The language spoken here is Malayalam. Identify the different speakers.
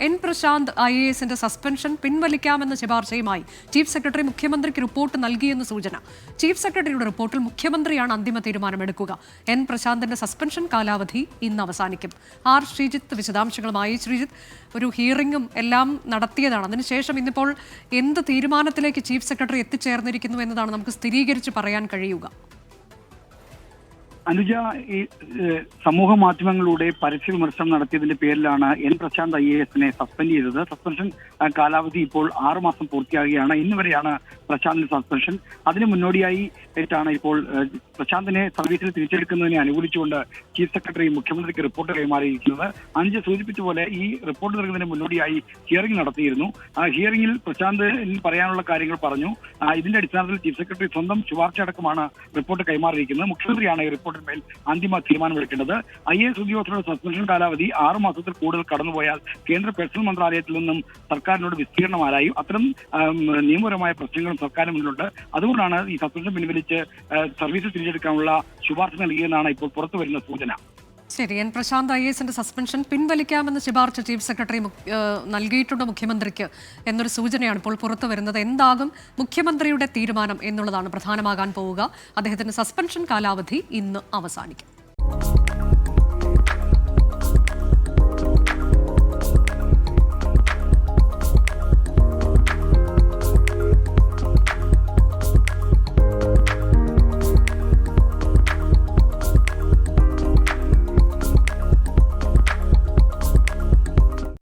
Speaker 1: എൻ പ്രശാന്ത് IAS സസ്പെൻഷൻ പിൻവലിക്കാമെന്ന ശുപാർശയുമായി ചീഫ് സെക്രട്ടറി മുഖ്യമന്ത്രിക്ക് റിപ്പോർട്ട് നൽകിയെന്ന് സൂചന. ചീഫ് സെക്രട്ടറിയുടെ റിപ്പോർട്ടിൽ മുഖ്യമന്ത്രിയാണ് അന്തിമ തീരുമാനമെടുക്കുക. എൻ പ്രശാന്തിന്റെ സസ്പെൻഷൻ കാലാവധി ഇന്ന് അവസാനിക്കും. ശ്രീജിത്ത് വിശദാംശങ്ങളുമായി. ശ്രീജിത്ത്, ഒരു ഹിയറിംഗും എല്ലാം നടത്തിയതാണ്. അതിനുശേഷം ഇന്നിപ്പോൾ എന്ത് തീരുമാനത്തിലേക്ക് ചീഫ് സെക്രട്ടറി എത്തിച്ചേർന്നിരിക്കുന്നു എന്നതാണ് നമുക്ക് സ്ഥിരീകരിച്ച് പറയാൻ കഴിയുക?
Speaker 2: അനുജ, ഈ സമൂഹ മാധ്യമങ്ങളിലൂടെ പരസ്യ വിമർശനം നടത്തിയതിന്റെ പേരിലാണ് എൻ പ്രശാന്ത് IAS സസ്പെൻഡ് ചെയ്തത്. സസ്പെൻഷൻ കാലാവധി ഇപ്പോൾ 6 മാസം പൂർത്തിയാകുകയാണ്. ഇന്ന് വരെയാണ് പ്രശാന്തിന്റെ സസ്പെൻഷൻ. അതിന് മുന്നോടിയായി ഇപ്പോൾ പ്രശാന്തിനെ സർവീസിൽ തിരിച്ചെടുക്കുന്നതിനെ അനുകൂലിച്ചുകൊണ്ട് ചീഫ് സെക്രട്ടറി മുഖ്യമന്ത്രിക്ക് റിപ്പോർട്ട് കൈമാറിയിരിക്കുന്നത്. അഞ്ച് സൂചിപ്പിച്ച പോലെ ഈ റിപ്പോർട്ട് നൽകുന്നതിന് മുന്നോടിയായി ഹിയറിംഗ് നടത്തിയിരുന്നു. ഹിയറിംഗിൽ പ്രശാന്ത് പറയാനുള്ള കാര്യങ്ങൾ പറഞ്ഞു. ഇതിന്റെ അടിസ്ഥാനത്തിൽ ചീഫ് സെക്രട്ടറി സ്വന്തം ശുപാർശ അടക്കമാണ് റിപ്പോർട്ട് കൈമാറിയിരിക്കുന്നത്. മുഖ്യമന്ത്രിയാണ് ഈ റിപ്പോർട്ടിന്മേൽ അന്തിമ തീരുമാനമെടുക്കേണ്ടത്. IAS ഉദ്യോഗസ്ഥരുടെ സസ്പെൻഷൻ കാലാവധി 6 മാസത്തിൽ കൂടുതൽ കടന്നുപോയാൽ കേന്ദ്ര പേഴ്സണൽ മന്ത്രാലയത്തിൽ നിന്നും സർക്കാരിനോട് വിസ്തീർണം ആരായും. അത്തരം നിയമപരമായ പ്രശ്നങ്ങളും സർക്കാരിന് മുന്നിലുണ്ട്. അതുകൊണ്ടാണ് ഈ സസ്പെൻഷൻ പിൻവലിച്ച് സർവീസ് തിരിച്ചെടുക്കാനുള്ള ശുപാർശ നൽകിയെന്നാണ് ഇപ്പോൾ പുറത്തുവരുന്ന സൂചന.
Speaker 1: ശരി, എൻ പ്രശാന്ത് IAS സസ്പെൻഷൻ പിൻവലിക്കാമെന്ന് ശുപാർശ ചീഫ് സെക്രട്ടറി നൽകിയിട്ടുണ്ട് മുഖ്യമന്ത്രിക്ക് എന്നൊരു സൂചനയാണ് ഇപ്പോൾ പുറത്തു വരുന്നത്. എന്താകും മുഖ്യമന്ത്രിയുടെ തീരുമാനം എന്നുള്ളതാണ് പ്രധാനമാകാൻ പോവുക. അദ്ദേഹത്തിന്റെ സസ്പെൻഷൻ കാലാവധി ഇന്ന് അവസാനിക്കും.